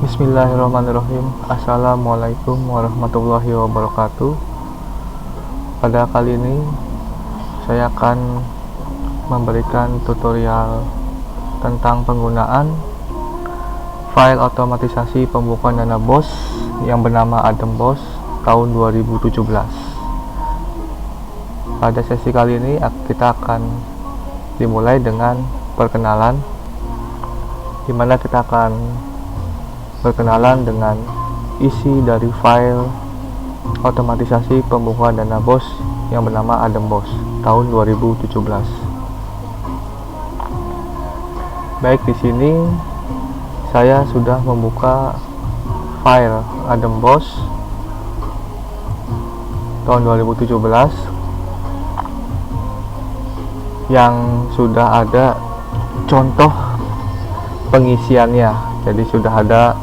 Bismillahirrahmanirrahim. Assalamualaikum warahmatullahi wabarakatuh. Pada kali ini saya akan memberikan tutorial tentang penggunaan file otomatisasi pembukuan dana BOS yang bernama AdamBOS tahun 2017. Pada sesi kali ini kita akan dimulai dengan perkenalan, di mana kita akan berkenalan dengan isi dari file otomatisasi pembukuan dana BOS yang bernama AdamBOS tahun 2017. Baik, di sini saya sudah membuka file AdamBOS tahun 2017 yang sudah ada contoh pengisiannya. Jadi sudah ada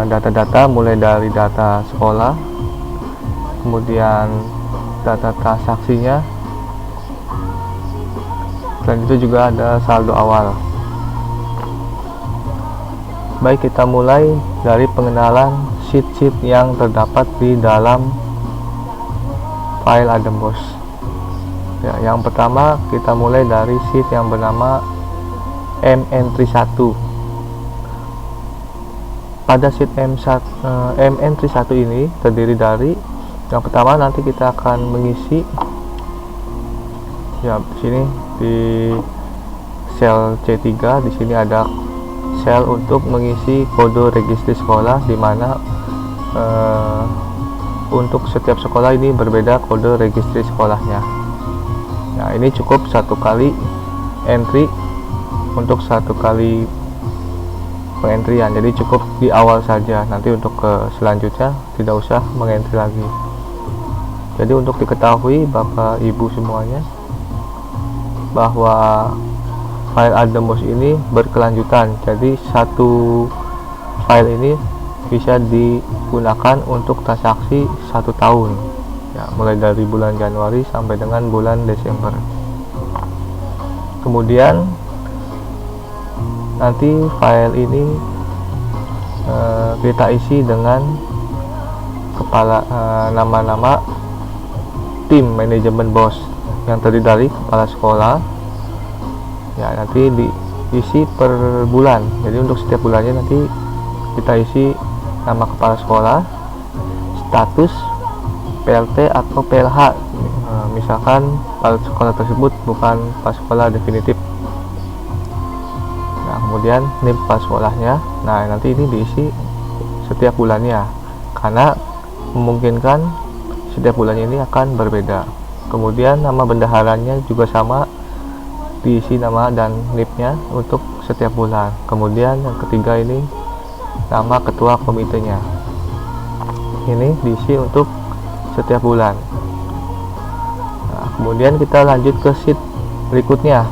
data-data mulai dari data sekolah, kemudian data transaksinya, dan itu juga ada saldo awal. Baik, kita mulai dari pengenalan sheet-sheet yang terdapat di dalam file AdamBOS. Ya, yang pertama kita mulai dari sheet yang bernama MN31. Pada sheet MN31 ini terdiri dari, yang pertama nanti kita akan mengisi, ya di sini di sel C3, di sini ada sel untuk mengisi kode registri sekolah, di mana untuk setiap sekolah ini berbeda kode registri sekolahnya. Nah, ini cukup satu kali entry untuk satu kali pengentrian, jadi cukup di awal saja. Nanti untuk ke selanjutnya tidak usah mengentri lagi. Jadi untuk diketahui Bapak Ibu semuanya bahwa file AdamBOS ini berkelanjutan. Jadi satu file ini bisa digunakan untuk transaksi 1 tahun, ya, mulai dari bulan Januari sampai dengan bulan Desember. Kemudian nanti file ini kita isi dengan kepala nama-nama tim manajemen BOS yang terdiri dari kepala sekolah. Ya, nanti diisi per bulan. Jadi untuk setiap bulannya nanti kita isi nama kepala sekolah, status, PLT atau PLH. Misalkan kepala sekolah tersebut bukan kepala sekolah definitif. Nah, kemudian NIM kepala sekolahnya. Nah, nanti ini diisi setiap bulannya, karena memungkinkan setiap bulannya ini akan berbeda. Kemudian nama bendaharanya juga sama, diisi nama dan NIP-nya untuk setiap bulan. Kemudian yang ketiga ini nama ketua komitenya, ini diisi untuk setiap bulan. Nah, kemudian kita lanjut ke sheet berikutnya.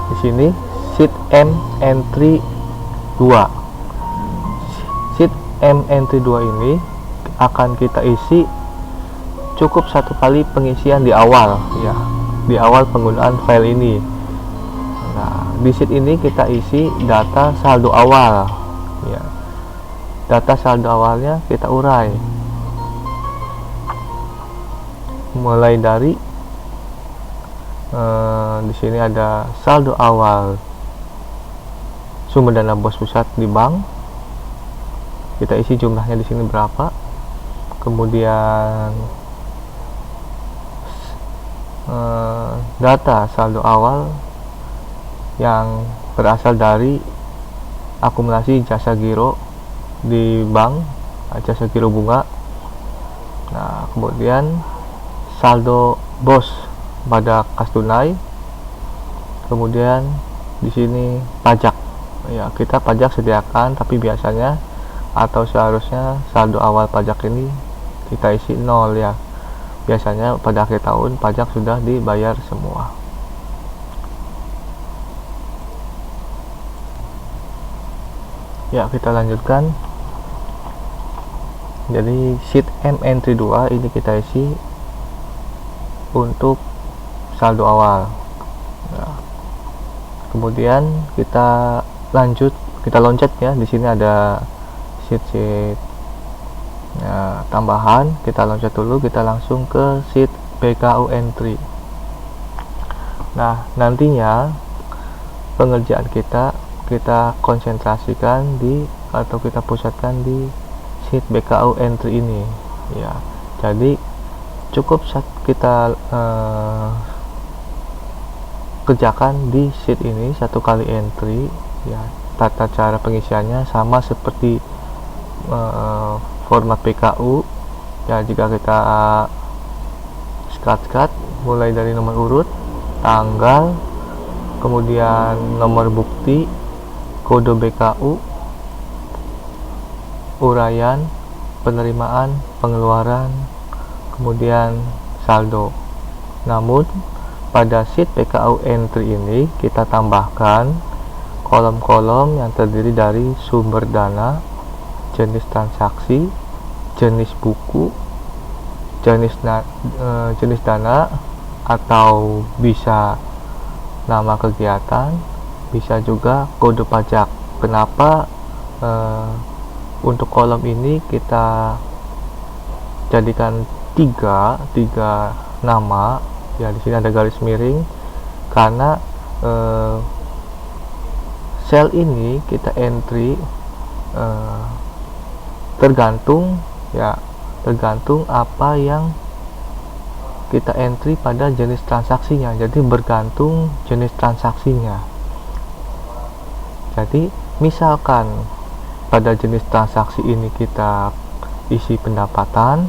Di sini sheet MN32. Sheet MN32 ini akan kita isi cukup satu kali pengisian di awal, ya, di awal penggunaan file ini. Nah, di sheet ini kita isi data saldo awal, ya. Data saldo awalnya kita urai mulai dari di sini ada saldo awal sumber dana BOS pusat di bank, kita isi jumlahnya di sini berapa. Kemudian data saldo awal yang berasal dari akumulasi jasa giro di bank, jasa giro bunga. Nah, kemudian saldo BOS pada kas tunai. Kemudian di sini pajak, ya, kita pajak sediakan, tapi biasanya atau seharusnya saldo awal pajak ini kita isi 0, ya. Biasanya pada akhir tahun pajak sudah dibayar semua. Ya, kita lanjutkan. Jadi sheet MN32 ini kita isi untuk saldo awal. Nah, Kemudian kita loncat ya. Di sini ada sheet tambahan, kita loncat dulu, kita langsung ke sheet BKU entry. Nah, nantinya pengerjaan kita konsentrasikan atau kita pusatkan di sheet BKU entry ini ya. Jadi cukup kita kerjakan di sheet ini 1 kali entry ya. Tata cara pengisiannya sama seperti format PKU ya. Jika kita skat mulai dari nomor urut, tanggal, kemudian nomor bukti, kode BKU, uraian, penerimaan, pengeluaran, kemudian saldo. Namun pada sheet BKU entry ini kita tambahkan kolom-kolom yang terdiri dari sumber dana, jenis transaksi, jenis buku, jenis dana, atau bisa nama kegiatan, bisa juga kode pajak. Kenapa untuk kolom ini kita jadikan tiga nama ya? Di sini ada garis miring karena sel ini kita entry tergantung apa yang kita entry pada jenis transaksinya. Jadi bergantung jenis transaksinya. Jadi misalkan pada jenis transaksi ini kita isi pendapatan,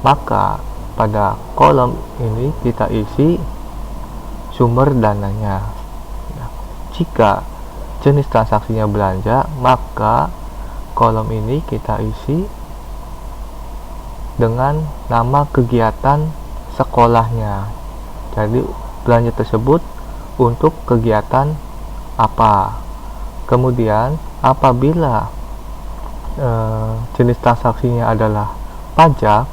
maka pada kolom ini kita isi sumber dananya. Jika jenis transaksinya belanja, maka kolom ini kita isi dengan nama kegiatan sekolahnya. Jadi belanja tersebut untuk kegiatan apa. Kemudian apabila jenis transaksinya adalah pajak,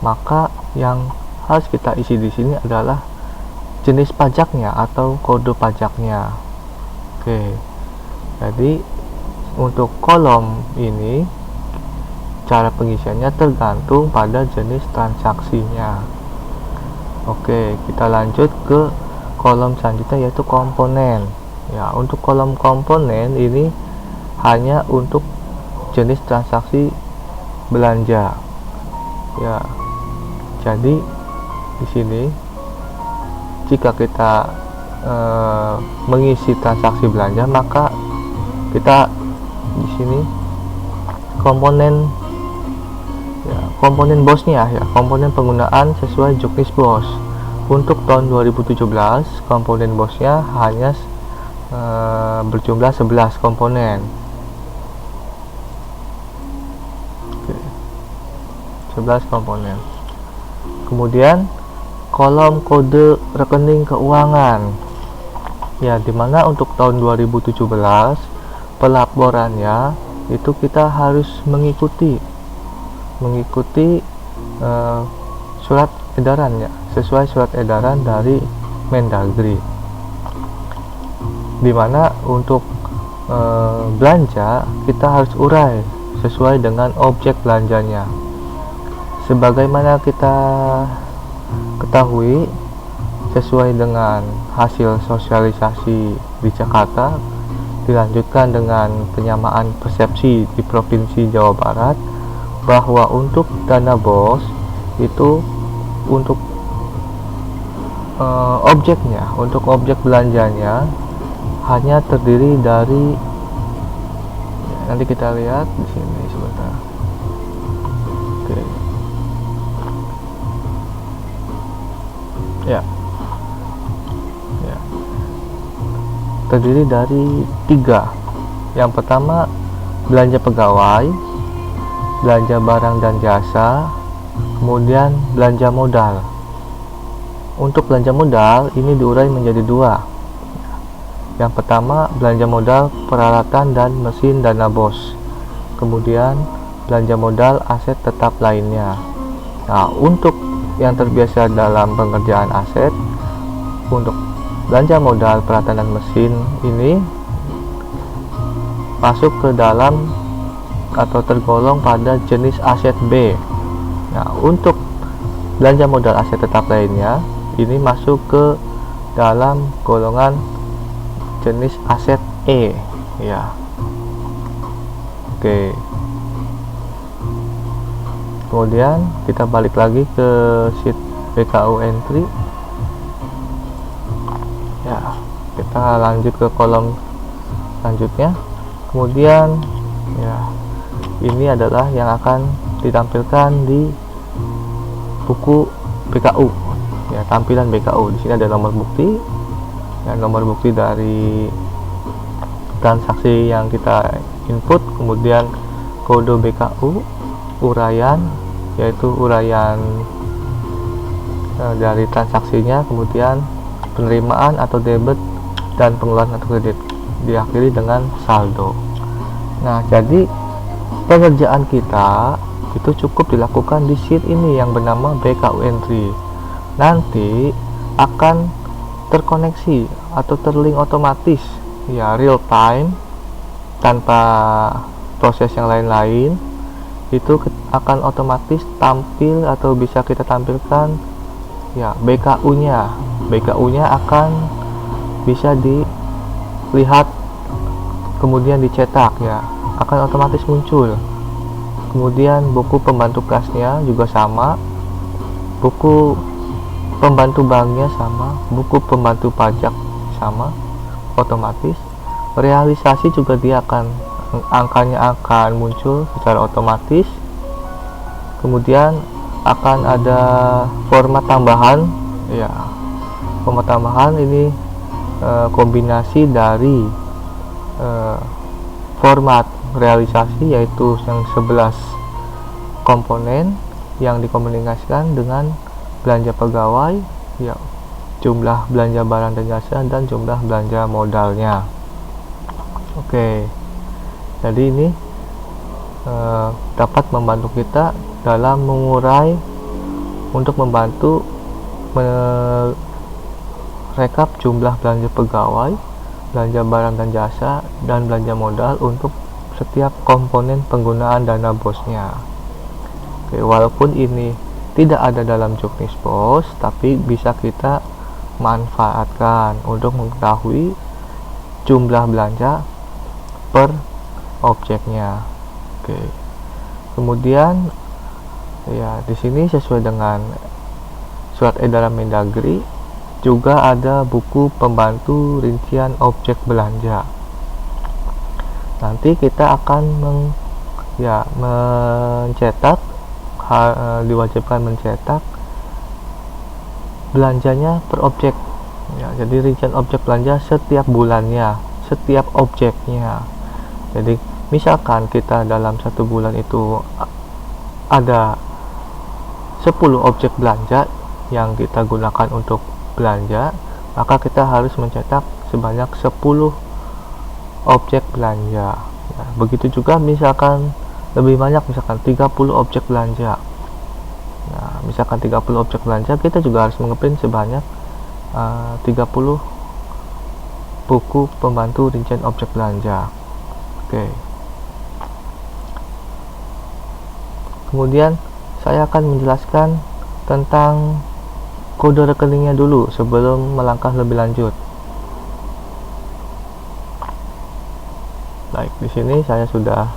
maka yang harus kita isi di sini adalah jenis pajaknya atau kode pajaknya. Oke. Jadi untuk kolom ini cara pengisiannya tergantung pada jenis transaksinya. Oke, kita lanjut ke kolom selanjutnya yaitu komponen. Ya, untuk kolom komponen ini hanya untuk jenis transaksi belanja. Ya. Jadi di sini jika kita mengisi transaksi belanja, maka kita di sini komponen bosnya ya, komponen penggunaan sesuai juknis bos. Untuk tahun 2017 komponen bosnya hanya berjumlah 11 komponen. 11 komponen. Kemudian kolom kode rekening keuangan ya, dimana untuk tahun 2017 pelaporannya itu kita harus mengikuti surat edaran ya, sesuai surat edaran dari Mendagri, dimana untuk belanja kita harus urai sesuai dengan objek belanjanya. Sebagaimana kita ketahui, sesuai dengan hasil sosialisasi di Jakarta, dilanjutkan dengan penyamaan persepsi di Provinsi Jawa Barat, bahwa untuk dana bos itu untuk objeknya, untuk objek belanjanya hanya terdiri dari, nanti kita lihat di sini sebentar. Oke. Ya. Terdiri dari 3. Yang pertama belanja pegawai, belanja barang dan jasa, kemudian belanja modal. Untuk belanja modal ini diurai menjadi 2. Yang pertama belanja modal peralatan dan mesin dana bos, kemudian belanja modal aset tetap lainnya. Nah, untuk yang terbiasa dalam pengerjaan aset, untuk belanja modal peralatan dan mesin ini masuk ke dalam atau tergolong pada jenis aset B. Nah, untuk belanja modal aset tetap lainnya ini masuk ke dalam golongan jenis aset E, ya. Oke. Kemudian kita balik lagi ke sheet BKU entry. Ya, kita lanjut ke kolom selanjutnya. Kemudian ya, ini adalah yang akan ditampilkan di buku BKU. Ya, tampilan BKU. Di sini ada nomor bukti. Ya, nomor bukti dari transaksi yang kita input, kemudian kode BKU, uraian, yaitu uraian dari transaksinya, kemudian penerimaan atau debit dan pengeluaran atau kredit, diakhiri dengan saldo. Nah, jadi pengerjaan kita itu cukup dilakukan di sheet ini yang bernama BKU entry. Nanti akan terkoneksi atau terlink otomatis, ya, real time, tanpa proses yang lain-lain. Itu akan otomatis tampil atau bisa kita tampilkan, ya, BKU-nya. BKU-nya akan bisa dilihat, kemudian dicetak, ya, akan otomatis muncul. Kemudian buku pembantu kasnya juga sama, buku pembantu banknya sama, buku pembantu pajak sama, otomatis. Realisasi juga dia angkanya akan muncul secara otomatis. Kemudian akan ada format tambahan, ya. Format tambahan ini kombinasi dari format realisasi, yaitu yang 11 komponen yang dikomunikasikan dengan belanja pegawai, ya, jumlah belanja barang dan jasa, dan jumlah belanja modalnya. Oke, jadi ini dapat membantu kita dalam mengurai, untuk membantu merekap jumlah belanja pegawai, belanja barang dan jasa, dan belanja modal untuk setiap komponen penggunaan dana bosnya. Oke, walaupun ini tidak ada dalam juknis bos, tapi bisa kita manfaatkan untuk mengetahui jumlah belanja per objeknya. Oke. Kemudian, ya, di sini sesuai dengan surat edaran Mendagri juga ada buku pembantu rincian objek belanja. Nanti kita akan mencetak, diwajibkan mencetak belanjanya per objek, ya. Jadi rincian objek belanja setiap bulannya, setiap objeknya. Jadi misalkan kita dalam satu bulan itu ada 10 objek belanja yang kita gunakan untuk belanja, maka kita harus mencetak sebanyak 10 objek belanja, ya. Begitu juga misalkan lebih banyak, misalkan 30 objek belanja. Nah, misalkan 30 objek belanja, kita juga harus ngeprint sebanyak 30 buku pembantu rincian objek belanja. Oke. Kemudian saya akan menjelaskan tentang kode rekeningnya dulu sebelum melangkah lebih lanjut. Baik, di sini saya sudah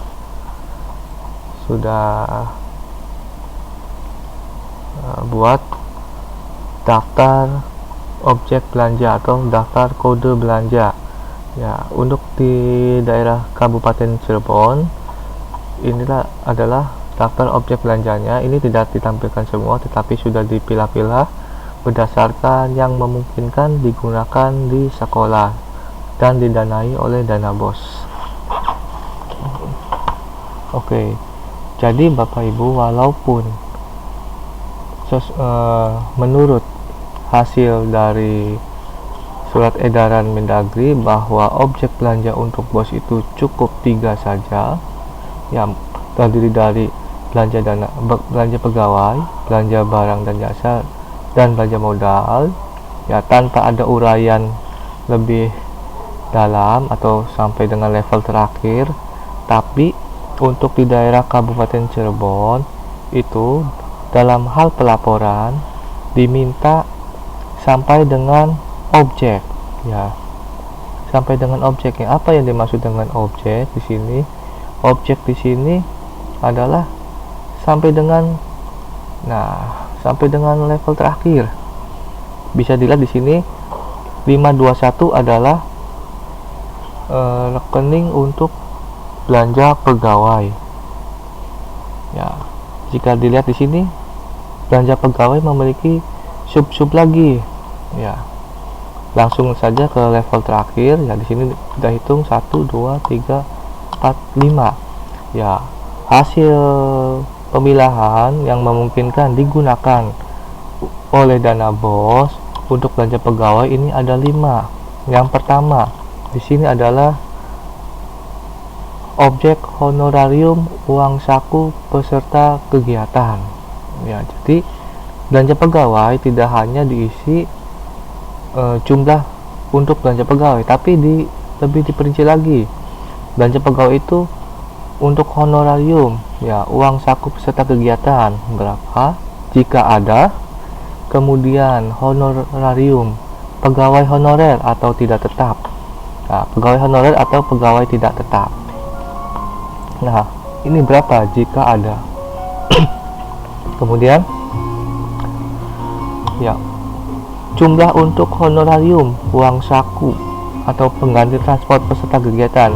buat daftar objek belanja atau daftar kode belanja, ya. Untuk di daerah Kabupaten Cirebon, inilah adalah daftar objek belanjanya. Ini tidak ditampilkan semua, tetapi sudah dipilah-pilah berdasarkan yang memungkinkan digunakan di sekolah dan didanai oleh dana bos. Oke, jadi Bapak Ibu, walaupun menurut hasil dari surat edaran Mendagri bahwa objek belanja untuk bos itu cukup 3 saja, yang terdiri dari belanja pegawai, belanja barang dan jasa, dan belanja modal. ya, tanpa ada uraian lebih dalam atau sampai dengan level terakhir. Tapi untuk di daerah Kabupaten Cirebon itu dalam hal pelaporan diminta sampai dengan objek, ya, sampai dengan objeknya. Apa yang dimaksud dengan objek di sini? Objek di sini adalah sampai dengan, sampai dengan level terakhir. Bisa dilihat di sini 521 adalah rekening untuk belanja pegawai. Ya, jika dilihat di sini belanja pegawai memiliki sub-sub lagi. Ya, langsung saja ke level terakhir. Ya, di sini kita hitung 1 2 3 4 5. Ya, hasil pemilahan yang memungkinkan digunakan oleh dana BOS untuk belanja pegawai ini ada 5. Yang pertama di sini adalah objek honorarium uang saku peserta kegiatan. Ya, jadi belanja pegawai tidak hanya diisi jumlah untuk belanja pegawai, tapi lebih diperinci lagi. Belanja pegawai itu untuk honorarium, ya, uang saku peserta kegiatan berapa jika ada. Kemudian honorarium pegawai honorer atau tidak tetap. Nah, pegawai honorer atau pegawai tidak tetap. Nah, ini berapa jika ada. Kemudian, ya, jumlah untuk honorarium uang saku atau pengganti transport peserta kegiatan.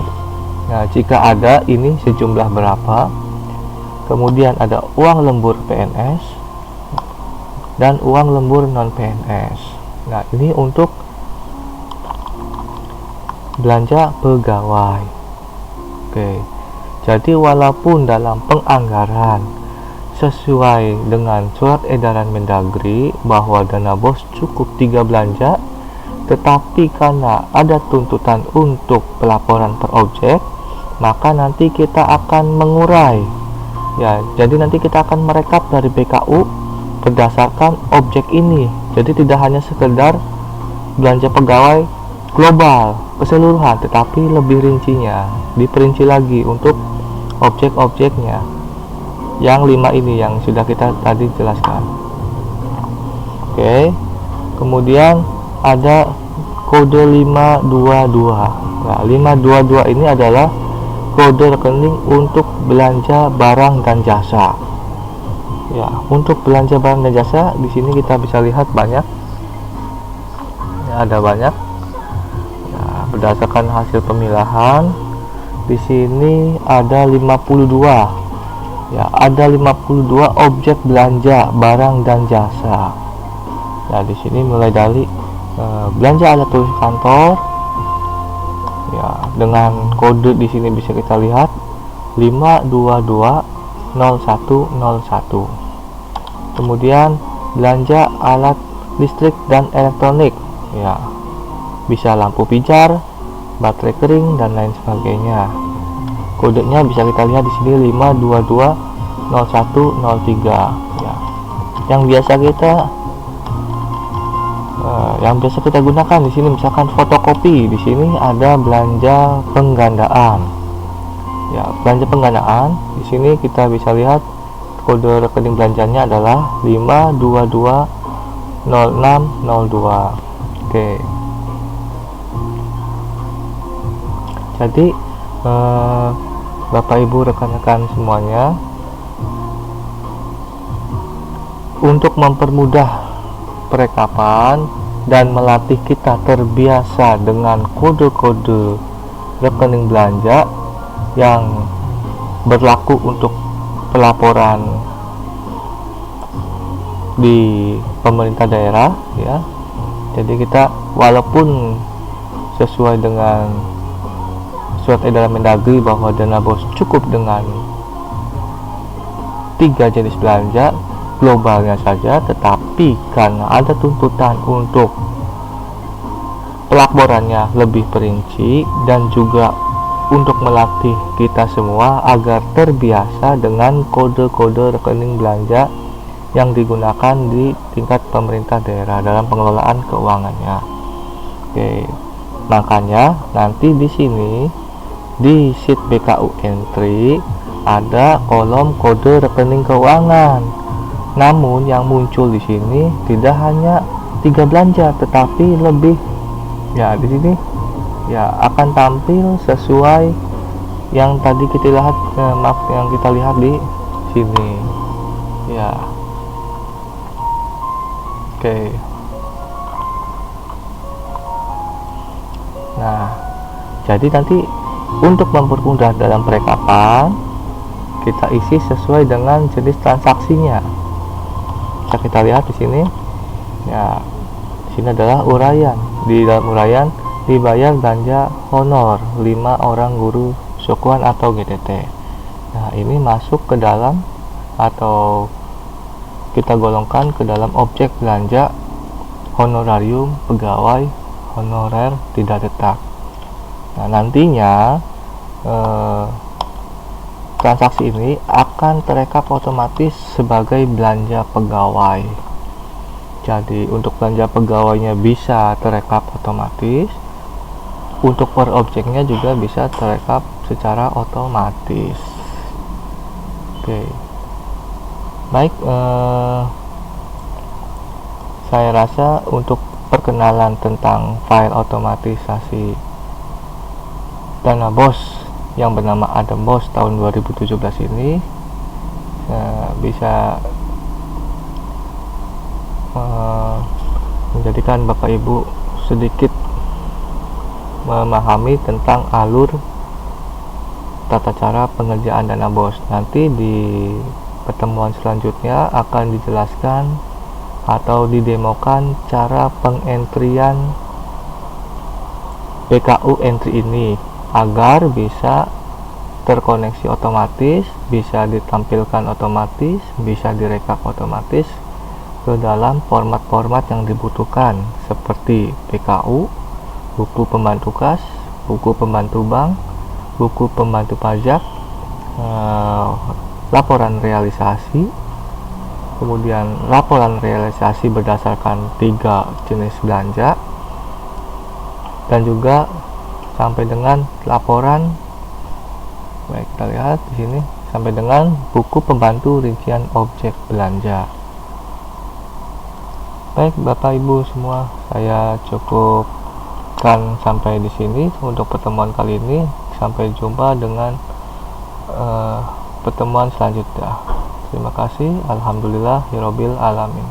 Nah, jika ada, ini sejumlah berapa. Kemudian ada uang lembur PNS dan uang lembur non PNS. Nah, ini untuk belanja pegawai. Oke, jadi walaupun dalam penganggaran sesuai dengan surat edaran Mendagri bahwa dana BOS cukup 3 belanja, tetapi karena ada tuntutan untuk pelaporan per objek, maka nanti kita akan mengurai. Ya, jadi nanti kita akan merekap dari BKU berdasarkan objek ini. Jadi tidak hanya sekedar belanja pegawai global keseluruhan, tetapi lebih rincinya diperinci lagi untuk objek-objeknya. Yang 5 ini yang sudah kita tadi jelaskan. Oke, kemudian ada kode 522. Nah, 522 ini adalah kode rekening untuk belanja barang dan jasa. Ya, untuk belanja barang dan jasa di sini kita bisa lihat banyak. Ya, ada banyak. Ya, berdasarkan hasil pemilahan di sini ada 52. Ya, ada 52 objek belanja barang dan jasa. Ya, di sini mulai dari belanja alat tulis kantor. Ya, dengan kode di sini bisa kita lihat 5220101. Kemudian belanja alat listrik dan elektronik, ya, bisa lampu pijar, baterai kering dan lain sebagainya. Kodenya bisa kita lihat di sini 5220103. Ya, yang biasa kita gunakan di sini misalkan fotokopi. Di sini ada belanja penggandaan. Ya, belanja penggandaan di sini kita bisa lihat kode rekening belanjanya adalah 5220602. Oke. Jadi Bapak Ibu rekan-rekan semuanya, untuk mempermudah perekapan dan melatih kita terbiasa dengan kode-kode rekening belanja yang berlaku untuk pelaporan di pemerintah daerah, ya. Jadi kita walaupun sesuai dengan surat edaran Mendagri bahwa dana BOS cukup dengan 3 jenis belanja globalnya saja, tetapi karena ada tuntutan untuk pelaporannya lebih perinci dan juga untuk melatih kita semua agar terbiasa dengan kode-kode rekening belanja yang digunakan di tingkat pemerintah daerah dalam pengelolaan keuangannya. Oke, makanya nanti di sini di sheet BKU entry ada kolom kode rekening keuangan. Namun yang muncul di sini tidak hanya 3 belanja, tetapi lebih. Ya, di sini ya akan tampil sesuai yang tadi kita lihat, yang kita lihat di sini. Ya. Oke. Nah, jadi nanti untuk mempermudah dalam perekapan, kita isi sesuai dengan jenis transaksinya. Bisa kita lihat di sini. Ya, di sini adalah uraian. Di dalam uraian dibayar belanja honor 5 orang guru Sokuan atau GTT. Nah, ini masuk ke dalam atau kita golongkan ke dalam objek belanja honorarium pegawai honorer tidak tetap. Nah, nantinya transaksi ini akan terekap otomatis sebagai belanja pegawai. Jadi untuk belanja pegawainya bisa terekap otomatis, untuk per objeknya juga bisa terekap secara otomatis. Oke. Baik, saya rasa untuk perkenalan tentang file otomatisasi dana BOS yang bernama Adam BOS tahun 2017 ini bisa menjadikan Bapak Ibu sedikit memahami tentang alur tata cara pengerjaan dana BOS. Nanti di pertemuan selanjutnya akan dijelaskan atau didemokan cara pengentrian BKU entry ini agar bisa terkoneksi otomatis, bisa ditampilkan otomatis, bisa direkap otomatis ke dalam format-format yang dibutuhkan seperti BKU, buku pembantu kas, buku pembantu bank, buku pembantu pajak, laporan realisasi, kemudian laporan realisasi berdasarkan 3 jenis belanja, dan juga sampai dengan laporan, baik kita lihat di sini, sampai dengan buku pembantu rincian objek belanja. Baik Bapak Ibu semua, saya cukupkan sampai di sini untuk pertemuan kali ini. Sampai jumpa dengan pertemuan selanjutnya. Terima kasih. Alhamdulillahirabbil alamin.